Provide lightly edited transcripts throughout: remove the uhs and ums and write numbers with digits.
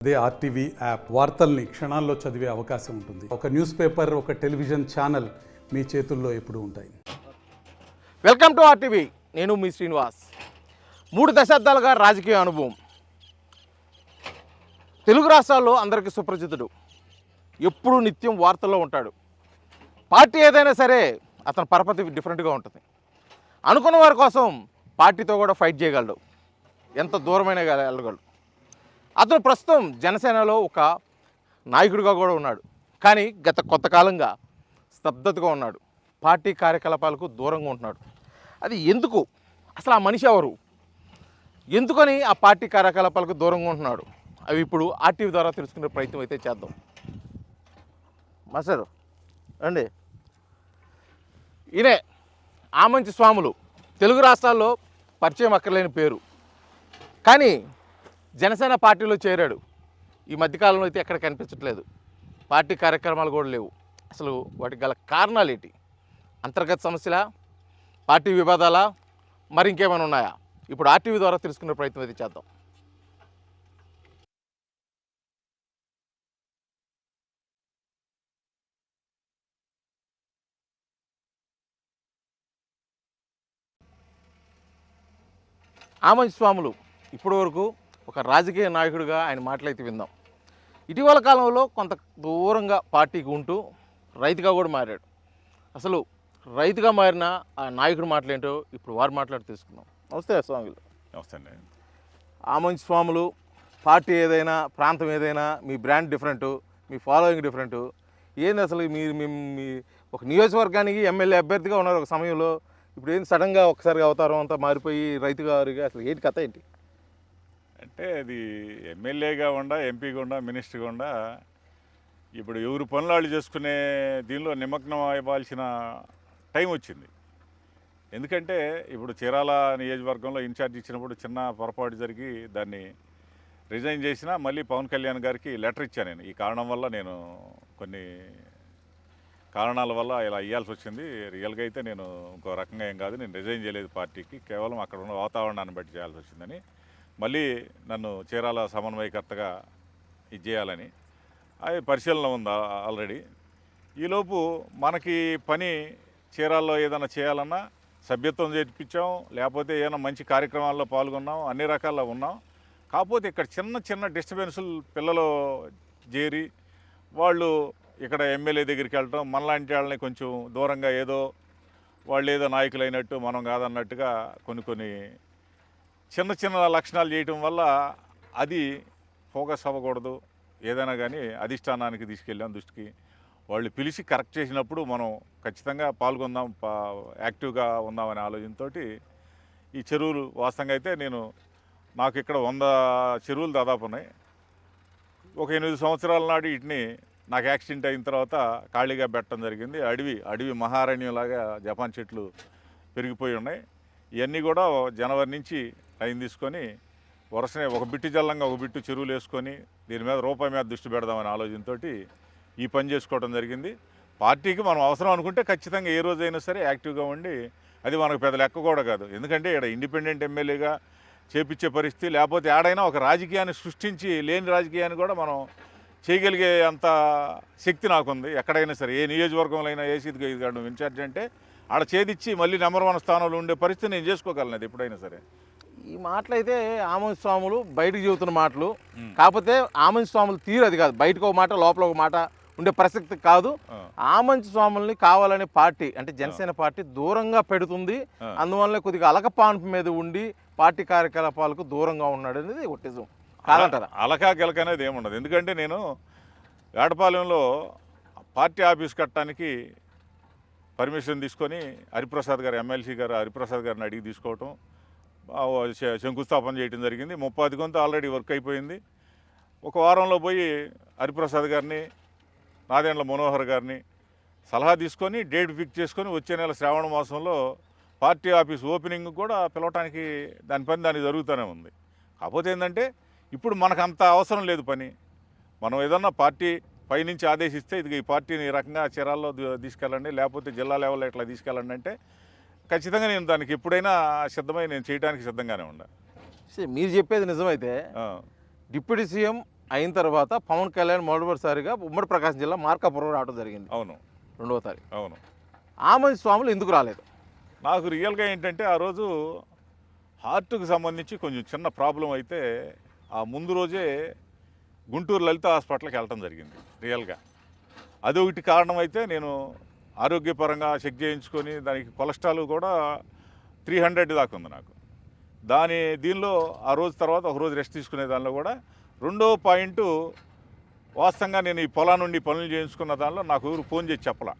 అదే RTV app వార్తల్ని క్షణాల్లో చదివే అవకాశం ఉంటుంది. ఒక న్యూస్ పేపర్, ఒక టెలివిజన్ ఛానల్ మీ చేతుల్లో ఎప్పుడూ ఉంటాయి. Welcome to RTV. నేను మీ శ్రీనివాస్. 3 దశాబ్దాలుగా రాజకీయ అనుభవం. తెలుగు రాష్ట్రాల్లో అందరికీ సుపరిచితుడు. ఎప్పుడూ నిత్యం వార్తల్లో ఉంటాడు. పార్టీ ఏదైనా సరే అతని పరపతి డిఫరెంట్గా ఉంటుంది. అనుకున్న వారి కోసం పార్టీతో కూడా ఫైట్ చేయగలడు. ఎంత దూరమైనా వెళ్ళగలడు. అతను ప్రస్తుతం జనసేనలో ఒక నాయకుడిగా కూడా ఉన్నాడు. కానీ గత కొంతకాలంగా స్తబ్దతగా ఉన్నాడు. పార్టీ కార్యకలాపాలకు దూరంగా ఉంటున్నాడు. అది ఎందుకు? అసలు ఆ మనిషి ఎవరు? ఎందుకని ఆ పార్టీ కార్యకలాపాలకు దూరంగా ఉంటున్నాడు? అవి ఇప్పుడు ఆర్టీవీ ద్వారా తెలుసుకునే ప్రయత్నం అయితే చేద్దాం. మాస్టర్ అండి, ఈయనే ఆమంచి స్వాములు. తెలుగు రాష్ట్రాల్లో పరిచయం అక్కర్లేని పేరు. కానీ జనసేన పార్టీలో చేరాడు. ఈ మధ్యకాలంలో అయితే ఎక్కడ కనిపించట్లేదు. పార్టీ కార్యక్రమాలు కూడా లేవు. అసలు వాటికి గల కారణాలు ఏంటి? అంతర్గత సమస్యలా, పార్టీ వివాదాలా, మరి ఇంకేమైనా ఉన్నాయా? ఇప్పుడు ఆర్టీవీ ద్వారా తెలుసుకునే ప్రయత్నం అయితే చేద్దాం. ఆమంచి స్వాములు ఇప్పటి వరకు ఒక రాజకీయ నాయకుడిగా ఆయన మాటలైతే విందాం. ఇటీవల కాలంలో కొంత దూరంగా పార్టీకి ఉంటూ రైతుగా కూడా మారాడు. అసలు రైతుగా మారిన ఆ నాయకుడి మాటలేంటో ఇప్పుడు వారు మాట్లాడి తెలుసుకుందాం. నమస్తే స్వాములు. నమస్తే అండి. ఆమంచి స్వాములు, పార్టీ ఏదైనా, ప్రాంతం ఏదైనా, మీ బ్రాండ్ డిఫరెంటు, మీ ఫాలోయింగ్ డిఫరెంటు. ఏంది అసలు మీరు మీ ఒక నియోజకవర్గానికి ఎమ్మెల్యే అభ్యర్థిగా ఉన్నారు ఒక సమయంలో. ఇప్పుడు ఏంది సడన్గా ఒకసారిగా అవతారం అంతా మారిపోయి రైతుగా అసలు ఏంటి కథ ఏంటి? అంటే అది ఎమ్మెల్యేగా ఉండా, ఎంపీగా ఉండా, మినిస్టర్గా ఉండా ఇప్పుడు ఎవరు పనులు వాళ్ళు చేసుకునే దీనిలో నిమగ్నం అవ్వాల్సిన టైం వచ్చింది. ఎందుకంటే ఇప్పుడు చీరాల నియోజకవర్గంలో ఇన్ఛార్జ్ ఇచ్చినప్పుడు చిన్న పొరపాటు జరిగి దాన్ని రిజైన్ చేసినా మళ్ళీ పవన్ కళ్యాణ్ గారికి లెటర్ ఇచ్చాను నేను. ఈ కారణం వల్ల నేను కొన్ని కారణాల వల్ల ఇలా ఇవ్వాల్సి వచ్చింది. రియల్గా అయితే నేను ఇంకో రకంగా ఏం కాదు, నేను రిజైన్ చేయలేదు పార్టీకి, కేవలం అక్కడ ఉన్న వాతావరణాన్ని బట్టి చేయాల్సి వచ్చిందని మళ్ళీ నన్ను చీరాల సమన్వయకర్తగా ఇది చేయాలని అది పరిశీలన ఉంది ఆల్రెడీ. ఈలోపు మనకి పని చీరాల్లో ఏదైనా చేయాలన్నా సభ్యత్వం చేర్పించాం, లేకపోతే ఏదైనా మంచి కార్యక్రమాల్లో పాల్గొన్నాం, అన్ని రకాల్లో ఉన్నాం. కాకపోతే ఇక్కడ చిన్న చిన్న డిస్టర్బెన్సులు పిల్లలు చేరి వాళ్ళు ఇక్కడ ఎమ్మెల్యే దగ్గరికి వెళ్ళటం, మనలాంటి వాళ్ళని కొంచెం దూరంగా ఏదో వాళ్ళు ఏదో నాయకులు అయినట్టు మనం కాదన్నట్టుగా కొన్ని చిన్న చిన్న లక్షణాలు చేయటం వల్ల అది ఫోకస్ అవ్వకూడదు. ఏదైనా కానీ అధిష్టానానికి తీసుకెళ్ళాం దృష్టికి. వాళ్ళు పిలిచి కరెక్ట్ చేసినప్పుడు మనం ఖచ్చితంగా పాల్గొందాం, యాక్టివ్గా ఉందామనే ఆలోచనతో ఈ చెరువులు వాస్తవంగా అయితే నాకు ఇక్కడ 100 చెరువులు దాదాపు ఉన్నాయి. ఒక 8 సంవత్సరాల నాడు వీటిని నాకు యాక్సిడెంట్ అయిన తర్వాత ఖాళీగా పెట్టడం జరిగింది. అడవి మహారణ్యంలాగా జపాన్ చెట్లు పెరిగిపోయి ఉన్నాయి. ఇవన్నీ కూడా జనవరి నుంచి టైం తీసుకొని వరుసనే ఒక బిట్టు జల్లంగా ఒక బిట్టు చెరువులు వేసుకొని దీని మీద రూపాయి మీద దృష్టి పెడదామనే ఆలోచనతో ఈ పని చేసుకోవడం జరిగింది. పార్టీకి మనం అవసరం అనుకుంటే ఖచ్చితంగా ఏ రోజైనా సరే యాక్టివ్గా ఉండి, అది మనకు పెద్ద లెక్క కూడా కాదు. ఎందుకంటే ఇక్కడ ఇండిపెండెంట్ ఎమ్మెల్యేగా చేపించే పరిస్థితి, లేకపోతే ఏడైనా ఒక రాజకీయాన్ని సృష్టించి లేని రాజకీయాన్ని కూడా మనం చేయగలిగే అంత శక్తి నాకుంది. ఎక్కడైనా సరే ఏ నియోజకవర్గంలో అయినా ఏసీదిగా ఇది ఇన్ఛార్జ్ అంటే ఆడ ఛేదిచ్చి మళ్ళీ నెంబర్ 1 స్థానంలో ఉండే పరిస్థితి నేను చేసుకోగలను అది ఎప్పుడైనా సరే. ఈ మాటలైతే ఆమంచి స్వాములు బయటకు చెబుతున్న మాటలు. కాకపోతే ఆమంచి స్వాములు తీరు అది కాదు. బయటకు ఒక మాట, లోపల ఒక మాట ఉండే ప్రసక్తి కాదు. ఆమంచి స్వాముల్ని కావాలనే పార్టీ అంటే జనసేన పార్టీ దూరంగా పెడుతుంది. అందువల్ల కొద్దిగా అలకపాన్పు మీద ఉండి పార్టీ కార్యకలాపాలకు దూరంగా ఉన్నాడు అనేది ఒట్టిజం కాదంటారా? అలకా గిలక అనేది ఏముండదు. ఎందుకంటే నేను వేటపాలెంలో పార్టీ ఆఫీస్ కట్టడానికి పర్మిషన్ తీసుకొని హరిప్రసాద్ గారు, ఎమ్మెల్సీ గారు హరిప్రసాద్ గారిని అడిగి తీసుకోవటం, శంకుస్థాపన చేయడం జరిగింది. 30 గంట ఆల్రెడీ వర్క్ అయిపోయింది. ఒక వారంలో పోయి హరిప్రసాద్ గారిని, నాదెండ్ల మనోహర్ గారిని సలహా తీసుకొని డేట్ ఫిక్స్ చేసుకొని వచ్చే నెల శ్రావణ మాసంలో పార్టీ ఆఫీస్ ఓపెనింగ్ కూడా పిలవటానికి దాని పని దానికి జరుగుతూనే ఉంది. కాకపోతే ఏంటంటే ఇప్పుడు మనకు అంత అవసరం లేదు పని. మనం ఏదన్నా పార్టీ పైనుంచి ఆదేశిస్తే ఇది ఈ పార్టీని ఈ రకంగా చీరాల్లో తీసుకెళ్ళండి, లేకపోతే జిల్లా లెవెల్లో ఇట్లా తీసుకెళ్ళండి అంటే ఖచ్చితంగా నేను దానికి ఎప్పుడైనా సిద్ధమై నేను చేయడానికి సిద్ధంగానే ఉండా. మీరు చెప్పేది నిజమైతే డిప్యూటీ సీఎం అయిన తర్వాత పవన్ కళ్యాణ్ మొదటిసారిగా ఉమ్మడి ప్రకాశం జిల్లా మార్కాపురం రావడం జరిగింది అవును 2వ తారీఖు. అవును. ఆమంచి స్వాములు ఎందుకు రాలేదు? నాకు రియల్గా ఏంటంటే ఆ రోజు హార్ట్కి సంబంధించి కొంచెం చిన్న ప్రాబ్లం అయితే ఆ ముందు రోజే గుంటూరు లలిత హాస్పిటల్కి వెళ్ళటం జరిగింది రియల్గా. అదొకటి కారణం అయితే నేను ఆరోగ్యపరంగా చెక్ చేయించుకొని దానికి కొలెస్ట్రాల్ కూడా 300 దాకా ఉంది నాకు. దీనిలో ఆ రోజు తర్వాత ఒక రోజు రెస్ట్ తీసుకునే దానిలో కూడా రెండో పాయింట్ వాస్తవంగా నేను ఈ పొలా నుండి పనులు చేయించుకున్న దానిలో నాకు ఎవరు ఫోన్ చేసి చెప్పలా.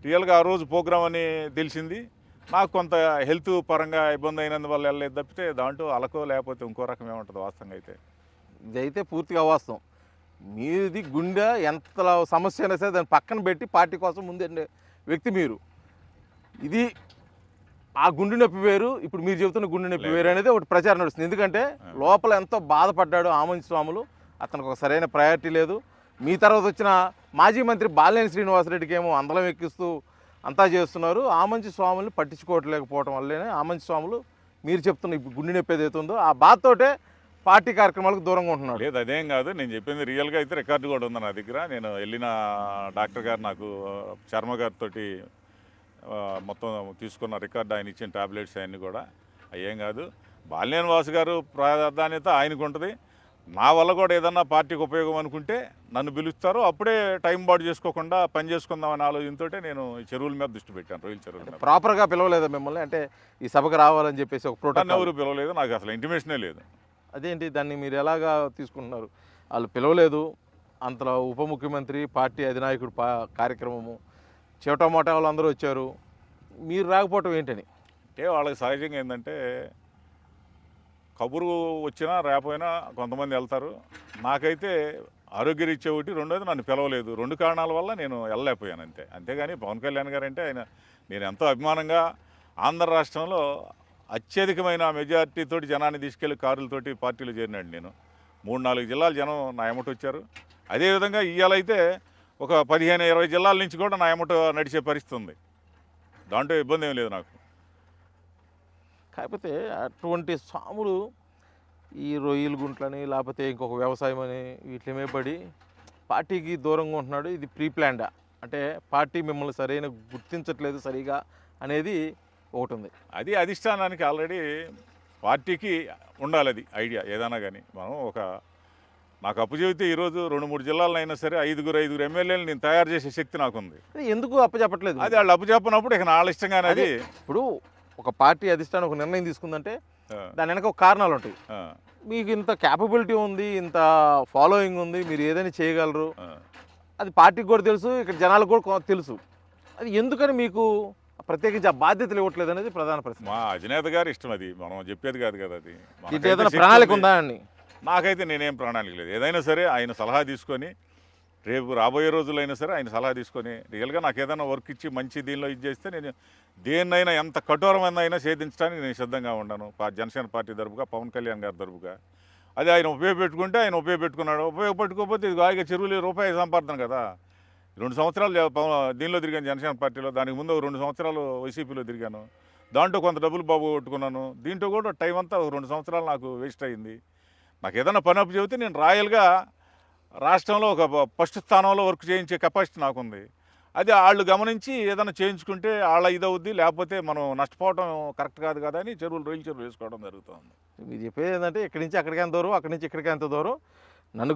రియల్గా ఆ రోజు ప్రోగ్రామ్ అని తెలిసింది. నాకు కొంత హెల్త్ పరంగా ఇబ్బంది అయినందువల్ల వెళ్ళలేదు తప్పితే దాంట్లో అలకో లేకపోతే ఇంకో రకం ఏముంటుంది వాస్తవంగా అయితే. ఇదైతే పూర్తిగా అవాస్తవం. మీది గుండె ఎంత సమస్య అయినా సరే దాన్ని పక్కన పెట్టి పార్టీ కోసం ముందే వ్యక్తి మీరు. ఇది ఆ గుండె నొప్పి వేరు, ఇప్పుడు మీరు చెబుతున్న గుండె నొప్పి వేరు అనేది ఒకటి ప్రచారం నడుస్తుంది. ఎందుకంటే లోపల ఎంతో బాధపడ్డాడు ఆమంచి స్వాములు, అతనికి ఒక సరైన ప్రయారిటీ లేదు. మీ తర్వాత వచ్చిన మాజీ మంత్రి బాలినేని శ్రీనివాసరెడ్డికి ఏమో అందలం ఎక్కిస్తూ అంతా చేస్తున్నారు. ఆమంచి స్వాముల్ని పట్టించుకోవట్లేకపోవడం వల్లనే ఆమంచి స్వాములు మీరు చెప్తున్న ఇప్పుడు గుండె నొప్పి ఏదైతే ఉందో ఆ బాధతోటే పార్టీ కార్యక్రమాలకు దూరంగా ఉంటున్నాడు. లేదు అదేం కాదు, నేను చెప్పింది రియల్గా అయితే రికార్డు కూడా ఉంది నా దగ్గర. నేను వెళ్ళిన డాక్టర్ గారు నాకు శర్మ గారితో మొత్తం తీసుకున్న రికార్డు, ఆయన ఇచ్చిన టాబ్లెట్స్ అవన్నీ కూడా అయ్యేం కాదు. బాలినేని వాసు గారు ప్రాధాన్యత ఆయనకు ఉంటుంది. నా వల్ల కూడా ఏదన్నా పార్టీకి ఉపయోగం అనుకుంటే నన్ను పిలుస్తారు. అప్పుడే టైం బాడు చేసుకోకుండా పని చేసుకుందామని ఆలోచనతో నేను చెరువుల మీద దృష్టి పెట్టాను, రొయ్యల చెరువుల మీద. ప్రాపర్గా పిలవలేదా మిమ్మల్ని? అంటే ఈ సభకు రావాలని చెప్పేసి ఒక ప్రోటోకాల్ ఎవరు పిలవలేదు, నాకు అసలు ఇంటిమేషనే లేదు. అదేంటి, దాన్ని మీరు ఎలాగా తీసుకుంటున్నారు? వాళ్ళు పిలవలేదు, అంతలో ఉప ముఖ్యమంత్రి పార్టీ అధినాయకుడు కార్యక్రమము చివటమోటా వాళ్ళు అందరూ వచ్చారు, మీరు రాకపోవటం ఏంటని? అంటే వాళ్ళకి సహజంగా ఏంటంటే కబురు వచ్చినా రాకపోయినా కొంతమంది వెళ్తారు. నాకైతే ఆరోగ్యరీత్యా ఒకటి, రెండోది నన్ను పిలవలేదు. 2 కారణాల వల్ల నేను వెళ్ళలేకపోయాను అంతే. అంతేగాని పవన్ కళ్యాణ్ గారు అంటే నేను ఎంతో అభిమానంగా ఆంధ్ర రాష్ట్రంలో అత్యధికమైన మెజార్టీతో జనాన్ని తీసుకెళ్లి కారులతోటి పార్టీలో చేరినాడు. నేను 3-4 జిల్లాల జనం నా ఎమ్మట వచ్చారు. అదేవిధంగా ఇవాళైతే ఒక 15-20 జిల్లాల నుంచి కూడా నా ఎమ్మట నడిచే పరిస్థితి ఉంది. దాంట్లో ఇబ్బంది ఏం లేదు నాకు. కాకపోతే అటువంటి స్వాములు ఈ రొయ్యల గుంట్లని లేకపోతే ఇంకొక వ్యవసాయం అని వీటిమే పడి పార్టీకి దూరంగా ఉంటున్నాడు. ఇది ప్రీ ప్లాన్డా, అంటే పార్టీ మిమ్మల్ని సరైన గుర్తించట్లేదు సరిగా అనేది ఒకటి ఉంది. అది అధిష్టానానికి ఆల్రెడీ పార్టీకి ఉండాలి అది ఐడియా ఏదైనా కానీ. మనం నాకు అప్పు చెబితే ఈరోజు 2-3 జిల్లాలైనా సరే 5 ఎమ్మెల్యేలు నేను తయారు చేసే శక్తి నాకుంది. ఎందుకు అప్పచెప్పట్లేదు? అది వాళ్ళు అప్పు చెప్పినప్పుడు ఇక వాళ్ళ ఇష్టంగానే. అది ఇప్పుడు ఒక పార్టీ అధిష్టానం ఒక నిర్ణయం తీసుకుందంటే దాని వెనక ఒక కారణాలు ఉంటాయి. మీకు ఇంత క్యాపబిలిటీ ఉంది, ఇంత ఫాలోయింగ్ ఉంది, మీరు ఏదైనా చేయగలరు, అది పార్టీకి కూడా తెలుసు, ఇక్కడ జనాలకు కూడా తెలుసు. అది ఎందుకని మీకు ప్రత్యేకించి ఆ బాధ్యతలు ఇవ్వట్లేదు అనేది ప్రధాన ప్రశ్న. మా అధినేత గారి ఇష్టం, అది మనం చెప్పేది కాదు కదా. అది ఏదైనా ప్రణాళిక ఉందా అని? నాకైతే నేనేం ప్రణాళిక లేదు. ఏదైనా సరే ఆయన సలహా తీసుకొని, రేపు రాబోయే రోజులైనా సరే ఆయన సలహా తీసుకొని రియల్గా నాకు ఏదైనా వర్క్ ఇచ్చి మంచి దీనిలో ఇది చేస్తే నేను దేన్నైనా ఎంత కఠోరమైనా ఛేదించడానికి నేను సిద్ధంగా ఉన్నాను. జనసేన పార్టీ తరపుగా, పవన్ కళ్యాణ్ గారి తరపుగా. అది ఆయన ఉపయోగపెట్టుకుంటే ఆయన ఉపయోగపెట్టుకున్నాడు, ఉపయోగపెట్టుకోకపోతే ఇది హాయిగా చెరువులు రూపాయి సంపాదన కదా. 2 సంవత్సరాలు దీనిలో తిరిగాను జనసేన పార్టీలో, దానికి ముందు 2 సంవత్సరాలు వైసీపీలో తిరిగాను, దాంట్లో కొంత డబ్బులు బాబు కొట్టుకున్నాను. దీంట్లో కూడా టైం అంతా 2 సంవత్సరాలు నాకు వేస్ట్ అయింది. నాకు ఏదైనా పని అప్పు చెబితే నేను రాయల్గా రాష్ట్రంలో ఒక ఫస్ట్ స్థానంలో వర్క్ చేయించే కెపాసిటీ నాకుంది. అది వాళ్ళు గమనించి ఏదైనా చేయించుకుంటే వాళ్ళ ఇదవుద్ది, లేకపోతే మనం నష్టపోవడం కరెక్ట్ కాదు కదా అని రొయ్యల చెరువులు వేసుకోవడం జరుగుతుంది. మీరు చెప్పేది ఏంటంటే ఇక్కడి నుంచి అక్కడికి ఎంత దూరం, అక్కడి నుంచి ఇక్కడికి ఎంత దూరం, నన్ను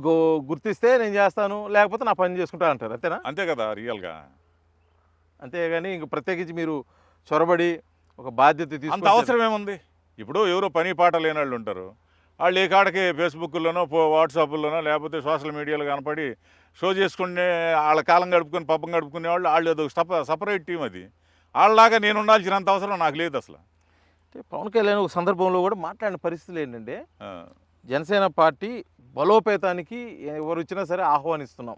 గుర్తిస్తే నేను చేస్తాను, లేకపోతే నా పని చేసుకుంటా అంటారు, అంతేనా? అంతే కదా రియల్గా. అంతేగాని ఇంక ప్రత్యేకించి మీరు చొరబడి ఒక బాధ్యత అంత తీసుకుంటే అవసరం ఏముంది? ఇప్పుడు ఎవరో పని పాట లేని వాళ్ళు ఉంటారు, వాళ్ళు ఏ కాడికి ఫేస్బుక్లోనో వాట్సాప్లోనో లేకపోతే సోషల్ మీడియాలో కనపడి షో చేసుకునే వాళ్ళ కాలం గడుపుకొని పబ్బం గడుపుకునే వాళ్ళు ఏదో సపరేట్ టీం. అది వాళ్ళలాగా నేను ఉండాల్సినంత అవసరం నాకు లేదు అసలు. పవన్ కళ్యాణ్ ఒక సందర్భంలో కూడా మాట్లాడిన పరిస్థితులు ఏంటంటే, జనసేన పార్టీ బలోపేతానికి ఎవరు వచ్చినా సరే ఆహ్వానిస్తున్నాం,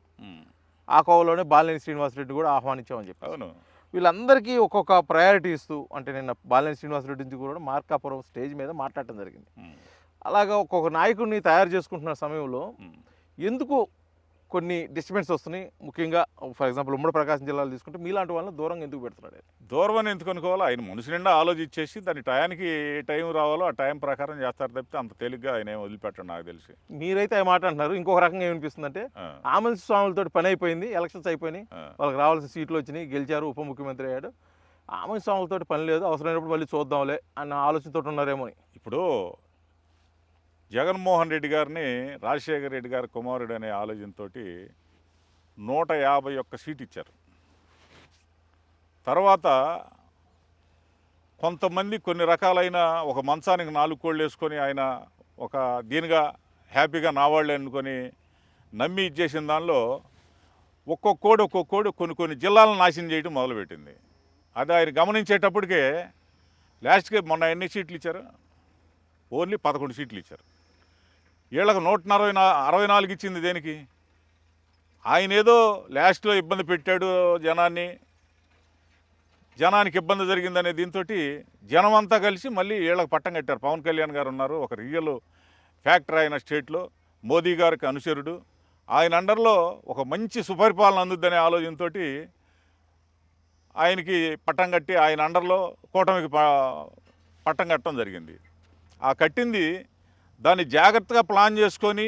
ఆ కోవలోనే బాలినేని శ్రీనివాసరెడ్డి కూడా ఆహ్వానించామని చెప్పి. అవును, వీళ్ళందరికీ ఒక్కొక్క ప్రయారిటీ ఇస్తూ, అంటే నిన్న బాలినేని శ్రీనివాసరెడ్డి నుంచి కూడా మార్కాపురం స్టేజ్ మీద మాట్లాడటం జరిగింది. అలాగా ఒక్కొక్క నాయకుడిని తయారు చేసుకుంటున్న సమయంలో ఎందుకు కొన్ని డిస్టర్బెన్స్ వస్తున్నాయి. ముఖ్యంగా ఫర్ ఎగ్జాంపుల్ ఉమ్మడి ప్రకాశం జిల్లాలో తీసుకుంటే మీలాంటి వాళ్ళని దూరంగా ఎందుకు పెడుతున్నాడు ఆయన? దూరం అని ఎందుకు అనుకోవాలో ఆయన మనసు నిండా ఆలోచించేసి దాని టయానికి ఏ టైం రావాలో ఆ టైం ప్రకారం చేస్తారు తప్పితే అంత తేలిగ్గా ఆయన ఏం వదిలిపెట్టడం నాకు తెలిసి. మీరైతే ఆ మాట అంటున్నారు. ఇంకొక రకంగా ఏమనిపిస్తుందంటే ఆ, ఆమంచి స్వాములతో పని అయిపోయింది, ఎలక్షన్స్ అయిపోయినాయి, ఆ. వాళ్ళకి రావాల్సిన సీట్లు వచ్చినాయి, గెలిచారు, ఉప ముఖ్యమంత్రి అయ్యాడు, ఆమంచి స్వాములతో పని లేదు, అవసరమైనప్పుడు మళ్ళీ చూద్దాంలే అన్న ఆలోచనతో ఉన్నారేమో అని. ఇప్పుడు జగన్మోహన్ రెడ్డి గారిని రాజశేఖర రెడ్డి గారి కుమారుడు అనే ఆలోచనతో 151 సీట్ ఇచ్చారు. తర్వాత కొంతమంది కొన్ని రకాలైన ఒక మంచానికి 4 కోళ్ళు వేసుకొని ఆయన ఒక దీనిగా హ్యాపీగా నావాళ్ళు అనుకొని నమ్మి ఇచ్చేసిన దానిలో ఒక్కొక్క కోడి కొన్ని జిల్లాలను నాశనం చేయడం మొదలుపెట్టింది. అది ఆయన గమనించేటప్పటికే లాస్ట్కి మొన్న ఎన్ని సీట్లు ఇచ్చారు? ఓన్లీ 11 సీట్లు ఇచ్చారు. వీళ్ళకు 164 ఇచ్చింది దేనికి? ఆయన ఏదో లాస్ట్లో ఇబ్బంది పెట్టాడు జనానికి ఇబ్బంది జరిగిందనే దీంతో జనం అంతా కలిసి మళ్ళీ వీళ్ళకి పట్టం కట్టారు. పవన్ కళ్యాణ్ గారు ఉన్నారు, ఒక రియల్ ఫ్యాక్టర్ ఆయన స్టేట్లో, మోదీ గారికి అనుచరుడు, ఆయన అండర్లో ఒక మంచి సుపరిపాలన అందుద్దనే ఆలోచనతో ఆయనకి పట్టం కట్టి ఆయన అండర్లో కూటమికి పట్టం కట్టడం జరిగింది. ఆ కట్టింది దాన్ని జాగ్రత్తగా ప్లాన్ చేసుకొని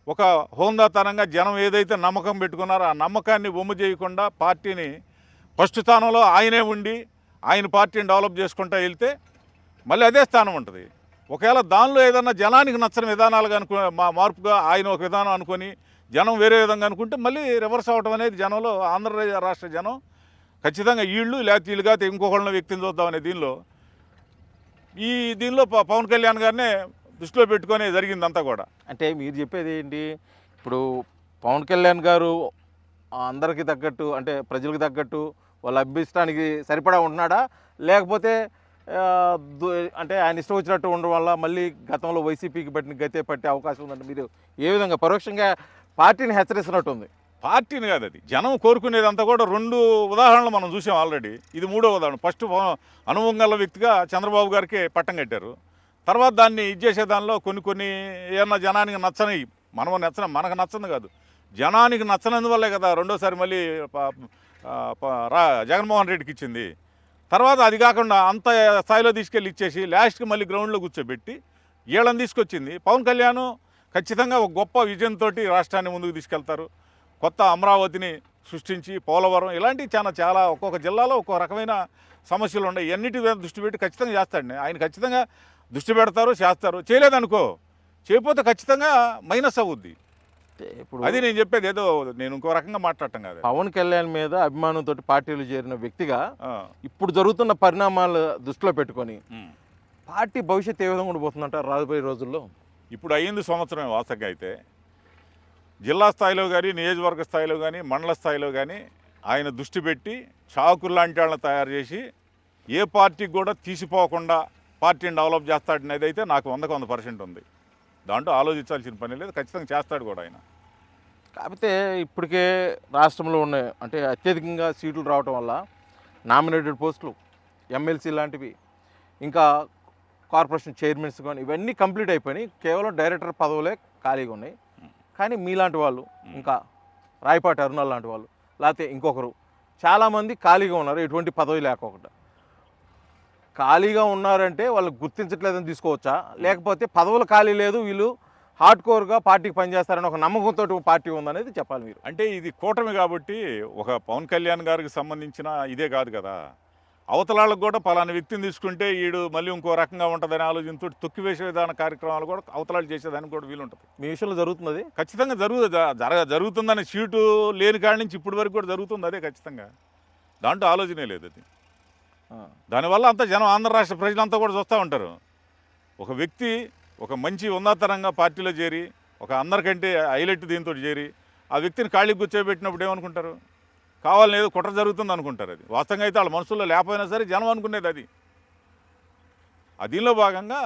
ఒక హోందాతనంగా జనం ఏదైతే నమ్మకం పెట్టుకున్నారో ఆ నమ్మకాన్ని వమ్ము చేయకుండా పార్టీని ఫస్ట్ స్థానంలో ఆయనే ఉండి ఆయన పార్టీని డెవలప్ చేసుకుంటూ వెళ్తే మళ్ళీ అదే స్థానం ఉంటుంది. ఒకవేళ దానిలో ఏదన్నా జనానికి నచ్చని విధానాలుగా మార్పుగా ఆయన ఒక విధానం అనుకొని జనం వేరే విధంగా అనుకుంటే మళ్ళీ రివర్స్ అవ్వడం అనేది జనంలో ఆంధ్ర రాష్ట్ర జనం ఖచ్చితంగా వీళ్ళు లేకపోతే వీళ్ళు కాకపోతే ఇంకొకళ్ళ వ్యక్తిని చూద్దామనే దీనిలో పవన్ కళ్యాణ్ గారినే దృష్టిలో పెట్టుకొని జరిగిందంతా కూడా. అంటే మీరు చెప్పేది ఏంటి? ఇప్పుడు పవన్ కళ్యాణ్ గారు అందరికి తగ్గట్టు, అంటే ప్రజలకు తగ్గట్టు, వాళ్ళ అభిష్టానికి సరిపడా ఉంటున్నాడా, లేకపోతే అంటే ఆయన ఇష్టం వచ్చినట్టు ఉండడం వల్ల మళ్ళీ గతంలో వైసీపీకి పట్టిన గతే పట్టే అవకాశం ఉందంటే మీరు ఏ విధంగా పరోక్షంగా పార్టీని హెచ్చరిస్తున్నట్టు ఉంది? పార్టీని కాదు, అది జనం కోరుకునేదంతా కూడా 2 ఉదాహరణలు మనం చూసాం ఆల్రెడీ. ఇది 3వ ఉదాహరణ. ఫస్ట్ అనుభవం గల వ్యక్తిగా చంద్రబాబు గారికి పట్టం కట్టారు. తర్వాత దాన్ని ఇచ్చేసే దానిలో కొన్ని ఏమన్నా జనానికి నచ్చని, మనకు నచ్చని కాదు, జనానికి నచ్చనందువల్లే కదా రెండోసారి మళ్ళీ జగన్మోహన్ రెడ్డికి ఇచ్చింది. తర్వాత అది కాకుండా అంత స్థాయిలో తీసుకెళ్ళి ఇచ్చేసి లాస్ట్కి మళ్ళీ గ్రౌండ్లో కూర్చోబెట్టి వీళ్ళని తీసుకొచ్చింది. పవన్ కళ్యాణ్ ఖచ్చితంగా ఒక గొప్ప విజయంతో రాష్ట్రాన్ని ముందుకు తీసుకెళ్తారు. కొత్త అమరావతిని సృష్టించి పోలవరం ఇలాంటివి చాలా ఒక్కొక్క జిల్లాలో ఒక్కొక్క రకమైన సమస్యలు ఉన్నాయి. అన్నిటి మీద దృష్టి పెట్టి ఖచ్చితంగా చేస్తాడు. ఆయన ఖచ్చితంగా దృష్టి పెడతారు, చేస్తారు. చేయలేదనుకో, చేయకపోతే ఖచ్చితంగా మైనస్ అవుద్ది. ఇప్పుడు అది నేను చెప్పేది, ఏదో నేను ఇంకో రకంగా మాట్లాడటం కాదు. పవన్ కళ్యాణ్ మీద అభిమానంతో పార్టీలు చేరిన వ్యక్తిగా ఇప్పుడు జరుగుతున్న పరిణామాలు దృష్టిలో పెట్టుకొని పార్టీ భవిష్యత్తు ఏ విధంగా ఉండిపోతుందంటారు రాబోయే రోజుల్లో? ఇప్పుడు అయ్యింది సంవత్సరమే వాస్తవంగా. అయితే జిల్లా స్థాయిలో కానీ, నియోజకవర్గ స్థాయిలో కానీ, మండల స్థాయిలో కానీ ఆయన దృష్టి పెట్టి చాకులు లాంటి వాళ్ళని తయారు చేసి ఏ పార్టీకి కూడా తీసిపోకుండా పార్టీని డెవలప్ చేస్తాడనేది అయితే నాకు 100% ఉంది. దాంట్లో ఆలోచించాల్సిన పని లేదు, ఖచ్చితంగా చేస్తాడు కూడా ఆయన. కాకపోతే ఇప్పటికే రాష్ట్రంలో ఉన్న అంటే అత్యధికంగా సీట్లు రావటం వల్ల నామినేటెడ్ పోస్టులు, ఎమ్మెల్సీ లాంటివి, ఇంకా కార్పొరేషన్ చైర్మన్స్ కానీ ఇవన్నీ కంప్లీట్ అయిపోయినాయి. కేవలం డైరెక్టర్ పదవులే ఖాళీగా ఉన్నాయి. కానీ మీలాంటి వాళ్ళు, ఇంకా రాయపాటి అరుణాల్ లాంటి వాళ్ళు, లేకపోతే ఇంకొకరు చాలామంది ఖాళీగా ఉన్నారు, ఎటువంటి పదవి లేకోకుండా. ఖాళీగా ఉన్నారంటే వాళ్ళు గుర్తించట్లేదని తీసుకోవచ్చా, లేకపోతే పదవులు ఖాళీ లేదు, వీళ్ళు హార్డ్ కోర్గా పార్టీకి పనిచేస్తారని ఒక నమ్మకంతో పార్టీ ఉందనేది చెప్పాలి మీరు. అంటే ఇది కూటమి కాబట్టి ఒక పవన్ కళ్యాణ్ గారికి సంబంధించిన ఇదే కాదు కదా, అవతలాళ్ళకు కూడా పలానా వ్యక్తిని తీసుకుంటే వీడు మళ్ళీ ఇంకో రకంగా ఉంటుందని ఆలోచనతో తొక్కివేసే విధాన కార్యక్రమాలు కూడా అవతలాళ్ళు చేసేదానికి కూడా వీలుంటుంది. మీ విషయంలో జరుగుతున్నది? ఖచ్చితంగా జరుగుతుందని సీటు లేని కాడి నుంచి ఇప్పటి వరకు కూడా జరుగుతుంది. అదే ఖచ్చితంగా, దాంట్లో ఆలోచనే లేదు. అది దానివల్ల అంతా జనం, ఆంధ్ర రాష్ట్ర ప్రజలంతా కూడా చూస్తూ ఉంటారు. ఒక వ్యక్తి ఒక మంచి ఉన్నతరంగా పార్టీలో చేరి, ఒక అందరికంటే హైలైట్ దీంతో చేరి ఆ వ్యక్తిని ఖాళీకి కూర్చోబెట్టినప్పుడు ఏమనుకుంటారు? కావాలని ఏదో కుట్ర జరుగుతుంది అనుకుంటారు. అది వాస్తవంగా అయితే వాళ్ళ మనసులో లేకపోయినా సరే జనం అనుకునేది అది. దీనిలో భాగంగా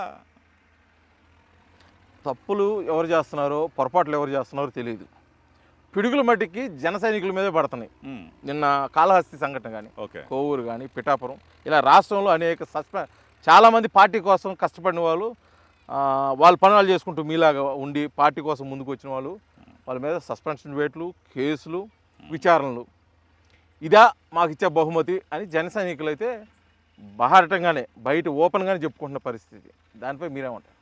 తప్పులు ఎవరు చేస్తున్నారో, పొరపాట్లు ఎవరు చేస్తున్నారో తెలియదు. పిడుగుల మట్టికి జన సైనికుల మీదే పడుతున్నాయి. నిన్న కాళహస్తి సంఘటన కానీ, కోవూరు కానీ, పిఠాపురం, ఇలా రాష్ట్రంలో అనేక చాలామంది పార్టీ కోసం కష్టపడిన వాళ్ళు, వాళ్ళ పనులు చేసుకుంటూ మీలాగా ఉండి పార్టీ కోసం ముందుకు వచ్చిన వాళ్ళు వాళ్ళ మీద సస్పెన్షన్ వేట్లు, కేసులు, విచారణలు. ఇదా మాకు ఇచ్చే బహుమతి అని జన సైనికులు అయితే బహారటంగానే బయట ఓపెన్గానే చెప్పుకుంటున్న పరిస్థితి. దానిపై మీరేమంటారు?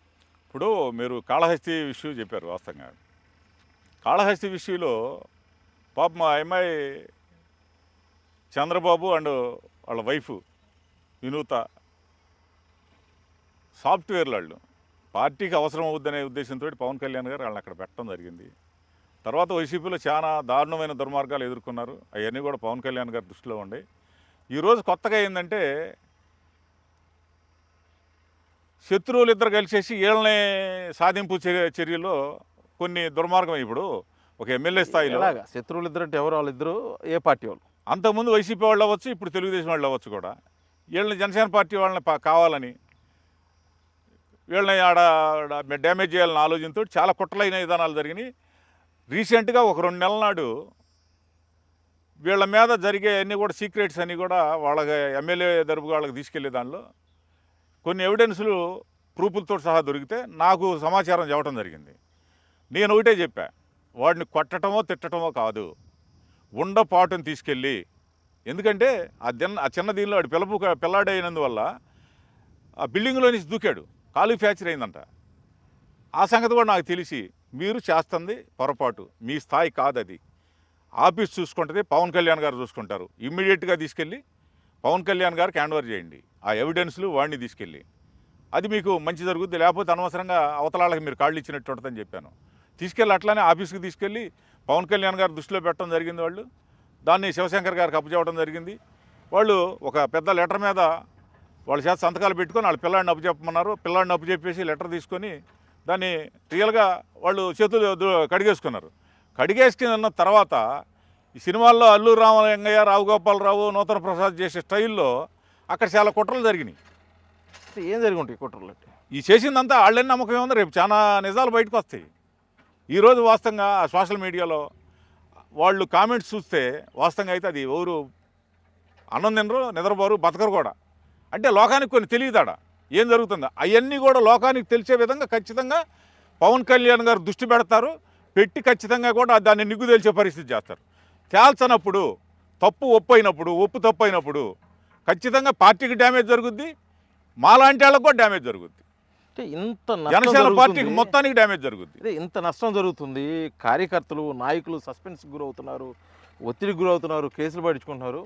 ఇప్పుడు మీరు కాళహస్తి విషయం చెప్పారు. వాస్తవంగా కాళహస్తి విషయంలో పాప మా అమ్మాయి చంద్రబాబు అండ్ వాళ్ళ వైఫ్ వినూత సాఫ్ట్వేర్ వాళ్ళు పార్టీకి అవసరం అవుద్దనే ఉద్దేశంతో పవన్ కళ్యాణ్ గారు వాళ్ళని అక్కడ పెట్టడం జరిగింది. తర్వాత వైసీపీలో చాలా దారుణమైన దుర్మార్గాలు ఎదుర్కొన్నారు. అవన్నీ కూడా పవన్ కళ్యాణ్ గారి దృష్టిలో ఉండే. ఈరోజు కొత్తగా ఏంటంటే శత్రువులు ఇద్దరు కలిసేసి వీళ్ళని సాధింపు చర్యలో కొన్ని దుర్మార్గం. ఇప్పుడు ఒక ఎమ్మెల్యే స్థాయిలో ఎలాగా శత్రువులు ఇద్దరు అంటే ఎవరు? వాళ్ళిద్దరు ఏ పార్టీ వాళ్ళు? అంతకుముందు వైసీపీ వాళ్ళు అవ్వచ్చు, ఇప్పుడు తెలుగుదేశం వాళ్ళు అవ్వచ్చు కూడా. వీళ్ళని జనసేన పార్టీ వాళ్ళని కావాలని వీళ్ళని ఆడ డ్యామేజ్ చేయాలని ఆలోచనతో చాలా కుట్రలైన విధానాలు జరిగినాయి. రీసెంట్గా ఒక 2 నెలల నాడు వీళ్ళ మీద జరిగే అన్నీ కూడా సీక్రెట్స్ అన్నీ కూడా వాళ్ళకి ఎమ్మెల్యే తరపుగా వాళ్ళకి తీసుకెళ్లే దానిలో కొన్ని ఎవిడెన్సులు ప్రూఫ్లతో సహా దొరికితే నాకు సమాచారం చెప్పడం జరిగింది. నేను ఒకటే చెప్పా, వాడిని కొట్టడమో తిట్టడమో కాదు, ఉండపాటుని తీసుకెళ్ళి. ఎందుకంటే ఆ చిన్న దీనిలో వాడు పిల్లాడైనందువల్ల ఆ బిల్డింగ్లో నుంచి దూకాడు, కాలు ఫ్రాక్చర్ అయిందంట. ఆ సంగతి కూడా నాకు తెలిసి మీరు చేస్తుంది పొరపాటు, మీ స్థాయి కాదు అది, ఆఫీస్ చూసుకుంటుంది, పవన్ కళ్యాణ్ గారు చూసుకుంటారు, ఇమ్మీడియట్గా తీసుకెళ్ళి పవన్ కళ్యాణ్ గారికి హ్యాండ్ ఓవర్ చేయండి ఆ ఎవిడెన్స్లు, వాడిని తీసుకెళ్ళి. అది మీకు మంచి జరుగుద్ది. లేకపోతే అనవసరంగా అవతలాళ్ళకి మీరు కాళ్ళు ఇచ్చినట్టు ఉంటుందని చెప్పాను. తీసుకెళ్ళి అట్లానే ఆఫీస్కి తీసుకెళ్ళి పవన్ కళ్యాణ్ గారు దృష్టిలో పెట్టడం జరిగింది. వాళ్ళు దాన్ని శివశంకర్ గారికి అప్పచెప్పడం జరిగింది. వాళ్ళు ఒక పెద్ద లెటర్ మీద వాళ్ళ చేత సంతకాలు పెట్టుకొని వాళ్ళ పిల్లాడిని అప్పచెప్పమన్నారు. పిల్లాడిని అప్పచెప్పేసి లెటర్ తీసుకొని దాన్ని రియల్గా వాళ్ళు చేతులు కడిగేసుకున్నారు. కడిగేసుకున్న తర్వాత ఈ సినిమాల్లో అల్లు రామలింగయ్య, రావు గోపాలరావు, నూతన ప్రసాద్ చేసే స్టైల్లో అక్కడ చాలా కుట్రలు జరిగినాయి. ఏం జరిగి ఉంటాయి కుట్రలు అంటే? ఈ చేసిందంతా వాళ్ళని నమ్మకం ఏముంది, రేపు చాలా నిజాలు బయటకు వస్తాయి. ఈరోజు వాస్తవంగా సోషల్ మీడియాలో వాళ్ళు కామెంట్స్ చూస్తే వాస్తవంగా అయితే అది ఎవరు అన్నం తినరు, నిద్రపోరు, బతకరు కూడా. అంటే లోకానికి కొన్ని తెలియదాడ ఏం జరుగుతుందో అవన్నీ కూడా లోకానికి తెలిసే విధంగా ఖచ్చితంగా పవన్ కళ్యాణ్ గారు దృష్టి పెడతారు, పెట్టి ఖచ్చితంగా కూడా దాన్ని నిగ్గు తెలిసే పరిస్థితి చేస్తారు. తేల్చనప్పుడు తప్పు ఒప్పు అయినప్పుడు, ఒప్పు తప్పు అయినప్పుడు ఖచ్చితంగా పార్టీకి డ్యామేజ్ జరుగుద్ది, మాలాంటి వాళ్ళకు కూడా డ్యామేజ్ జరుగుద్ది, అంటే ఇంత జనసేన పార్టీకి మొత్తానికి డ్యామేజ్ జరుగుద్ది. అదే ఇంత నష్టం జరుగుతుంది. కార్యకర్తలు, నాయకులు సస్పెన్స్కి గురవుతున్నారు, ఒత్తిడికి గురవుతున్నారు, కేసులు పడించుకుంటున్నారు.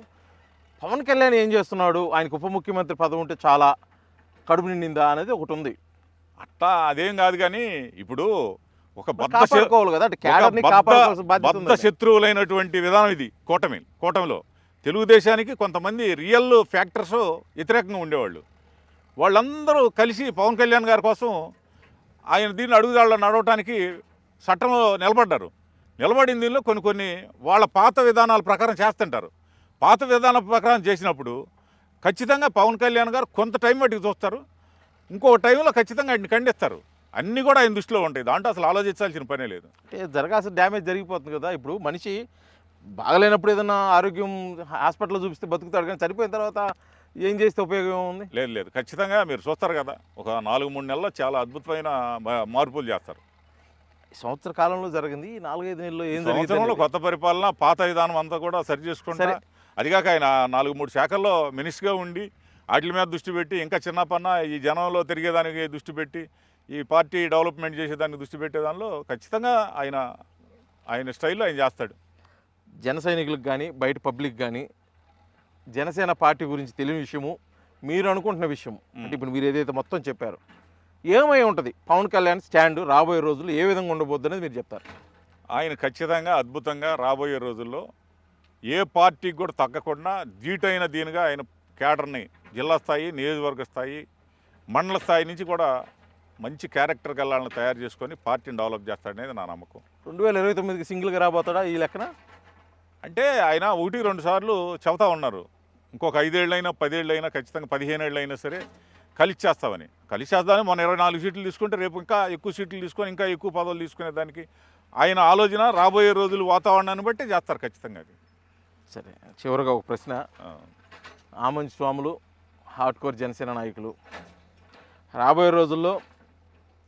పవన్ కళ్యాణ్ ఏం చేస్తున్నాడు? ఆయనకు ఉప ముఖ్యమంత్రి పదవి ఉంటే చాలా కడుపు నిండిందా అనేది ఒకటి ఉంది. అట్టా అదేం కాదు. కానీ ఇప్పుడు ఒక కాపాడుకోవాలి కదా, అంటే క్యాడర్ని కాపాడుకోవాల్సిన బాధ్యత బద్ధ శత్రువులైనటువంటి విధానం ఇది. కూటమిలో తెలుగుదేశానికి కొంతమంది రియల్ ఫ్యాక్టర్స్ వ్యతిరేకంగా ఉండేవాళ్ళు. వాళ్ళందరూ కలిసి పవన్ కళ్యాణ్ గారి కోసం ఆయన దీన్ని అడుగుదాళ్ళ నడవటానికి చట్టంలో నిలబడ్డారు. నిలబడిన దీనిలో కొన్ని వాళ్ళ పాత విధానాల ప్రకారం చేస్తుంటారు. పాత విధానం ప్రకారం చేసినప్పుడు ఖచ్చితంగా పవన్ కళ్యాణ్ గారు కొంత టైం బట్టి చూస్తారు, ఇంకొక టైంలో ఖచ్చితంగా ఆయన ఖండిస్తారు. అన్నీ కూడా ఆయన దృష్టిలో ఉంటాయి. దాంట్లో అసలు ఆలోచించాల్సిన పనే లేదు. అంటే జరగాల్సిన డ్యామేజ్ జరిగిపోతుంది కదా. ఇప్పుడు మనిషి బాగలేనప్పుడు ఏదైనా ఆరోగ్యం హాస్పిటల్లో చూపిస్తే బతుకుతాడు, కానీ చనిపోయిన తర్వాత ఏం చేస్తే ఉపయోగం ఉంది? లేదు ఖచ్చితంగా మీరు చూస్తారు కదా, ఒక 4-3 నెలల్లో చాలా అద్భుతమైన మార్పులు చేస్తారు. సంవత్సర కాలంలో జరిగింది, 4-5 నెలల్లో ఏం సంవత్సరంలో జరిగింది? కొత్త పరిపాలన, పాత విధానం అంతా కూడా సరి చేసుకుంటారు. అదిగాక ఆయన 4-3 శాఖల్లో మినిస్టర్గా ఉండి వాటి మీద దృష్టి పెట్టి, ఇంకా చిన్నపన్న ఈ జనంలో తిరిగేదానికి దృష్టి పెట్టి, ఈ పార్టీ డెవలప్మెంట్ చేసేదానికి దృష్టి పెట్టేదానిలో ఖచ్చితంగా ఆయన స్టైల్లో ఆయన చేస్తాడు. జన సైనికులకు కానీ బయట పబ్లిక్ కానీ జనసేన పార్టీ గురించి తెలియని విషయము, మీరు అనుకుంటున్న విషయం అంటే ఇప్పుడు మీరు ఏదైతే మొత్తం చెప్పారో ఏమై ఉంటుంది? పవన్ కళ్యాణ్ స్టాండ్ రాబోయే రోజుల్లో ఏ విధంగా ఉండబోద్దు అనేది మీరు చెప్తారు. ఆయన ఖచ్చితంగా అద్భుతంగా రాబోయే రోజుల్లో ఏ పార్టీకి కూడా తగ్గకుండా ధీటైన దీనిగా ఆయన క్యాడర్ని జిల్లా స్థాయి, నియోజకవర్గ స్థాయి, మండల స్థాయి నుంచి కూడా మంచి క్యారెక్టర్ గల్లాలను తయారు చేసుకొని పార్టీని డెవలప్ చేస్తాడనేది నా నమ్మకం. 2029కి సింగిల్గా రాబోతాడా ఈ లెక్కన? అంటే ఆయన 1-2 సార్లు చెబుతా ఉన్నారు, ఇంకొక 5 ఏళ్ళైనా 10 ఏళ్ళైనా ఖచ్చితంగా 15 ఏళ్ళైనా సరే కలిసి చేస్తామని. మొన్న 24 సీట్లు తీసుకుంటే రేపు ఇంకా ఎక్కువ సీట్లు తీసుకొని ఇంకా ఎక్కువ పదవులు తీసుకునే దానికి ఆయన ఆలోచన రాబోయే రోజులు వాతావరణాన్ని బట్టి చేస్తారు ఖచ్చితంగా. అది సరే, చివరిగా ఒక ప్రశ్న. ఆమంచి స్వాములు హార్డ్ కోర్ జనసేన నాయకులు, రాబోయే రోజుల్లో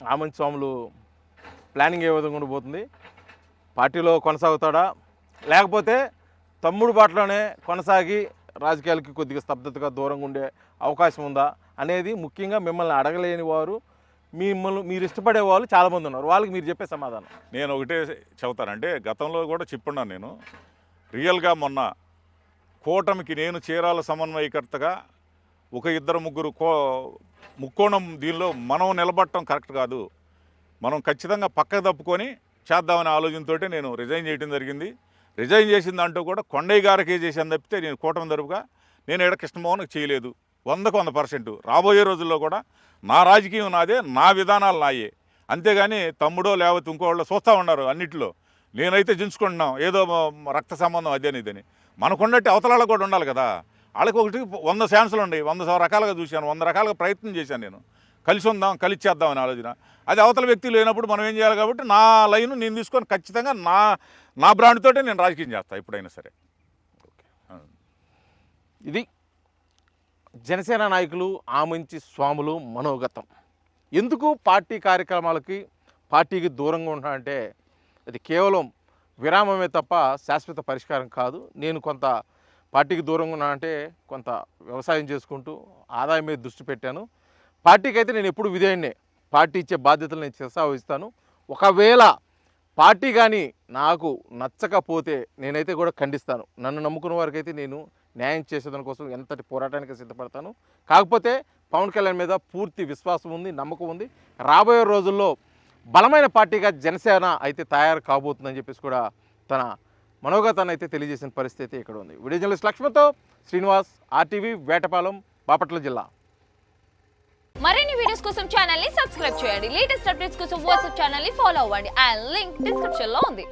ఆమంచి స్వాములు ప్లానింగ్ ఏ విధంగా ఉండబోతుంది? పార్టీలో కొనసాగుతాడా, లేకపోతే తమ్ముడు బాటలోనే కొనసాగి రాజకీయాలకి కొద్దిగా స్తబ్దతగా దూరంగా ఉండే అవకాశం ఉందా అనేది ముఖ్యంగా మిమ్మల్ని అడగలేని వారు, మీరు ఇష్టపడే వాళ్ళు చాలామంది ఉన్నారు. వాళ్ళకి మీరు చెప్పే సమాధానం. నేను ఒకటే చెబుతానంటే, గతంలో కూడా చెప్పున్నాను నేను, రియల్గా మొన్న కూటమికి నేను చీరాల సమన్వయకర్తగా ఒక ఇద్దరు ముగ్గురు ముక్కోణం దీనిలో మనం నిలబడటం కరెక్ట్ కాదు, మనం ఖచ్చితంగా పక్కకు తప్పుకొని చేద్దామనే ఆలోచనతోటి నేను రిజైన్ చేయడం జరిగింది. రిజైన్ చేసిన దాంట్లో కూడా కొండయ్య గారికి చేశాను తప్పితే నేను కూటమి తరపుగా నేను ఇక్కడ కృష్ణమోహన్కి చేయలేదు. 100% రాబోయే రోజుల్లో కూడా నా రాజకీయం నాదే, నా విధానాలు నాయే. అంతేగాని తమ్ముడో లేకపోతే ఇంకోళ్ళు చూస్తూ ఉన్నారు అన్నింటిలో, నేనైతే జించుకుంటున్నాం ఏదో రక్త సంబంధం అదేని ఇదని. మనకున్నట్టు అవతలాలకు కూడా ఉండాలి కదా. వాళ్ళకి ఒకటి 100 ఛాన్సులు ఉన్నాయి, 100 రకాలుగా చూశాను, 100 రకాలుగా ప్రయత్నం చేశాను నేను. కలిసి ఉందాం, కలిసి చేద్దామని ఆలోచన. అది అవతల వ్యక్తి లేనప్పుడు మనం ఏం చేయాలి కాబట్టి నా లైన్ నేను తీసుకొని ఖచ్చితంగా నా బ్రాండ్ తోటే నేను రాజకీయం చేస్తాను ఎప్పుడైనా సరే. ఇది జనసేన నాయకులు ఆమంచి స్వాములు మనోగతం. ఎందుకు పార్టీ కార్యక్రమాలకి పార్టీకి దూరంగా ఉంటానంటే అది కేవలం విరామమే తప్ప శాశ్వత పరిష్కారం కాదు. నేను కొంత పార్టీకి దూరంగా ఉన్నానంటే కొంత వ్యవసాయం చేసుకుంటూ ఆదాయం మీద దృష్టి పెట్టాను. పార్టీకి అయితే నేను ఎప్పుడు విధేయున్నే, పార్టీ ఇచ్చే బాధ్యతలు నేను చేస్తాను. ఒకవేళ పార్టీ కానీ నాకు నచ్చకపోతే నేనైతే కూడా ఖండిస్తాను. నన్ను నమ్ముకున్న వారికి అయితే నేను న్యాయం చేసేదాని కోసం ఎంతటి పోరాటానికి సిద్ధపడతాను. కాకపోతే పవన్ కళ్యాణ్ మీద పూర్తి విశ్వాసం ఉంది, నమ్మకం ఉంది. రాబోయే రోజుల్లో బలమైన పార్టీగా జనసేన అయితే తయారు కాబోతుందని చెప్పేసి కూడా తన మనోగతాన్ని అయితే తెలియజేసిన పరిస్థితి ఇక్కడ ఉంది. వీడియో జర్నలిస్ట్ లక్ష్మణ్తో శ్రీనివాస్, RTV, వేటపాలెం, బాపట్ల జిల్లా. మరిన్ని వీడియోస్ కోసం ఛానల్ ని సబ్స్క్రైబ్ చేయండి. లేటెస్ట్ అప్డేట్స్ కోసం వాట్సాప్ ఛానల్ ని ఫాలో అవ్వండి. అండ్ లింక్ డిస్క్రిప్షన్ లో ఉంది.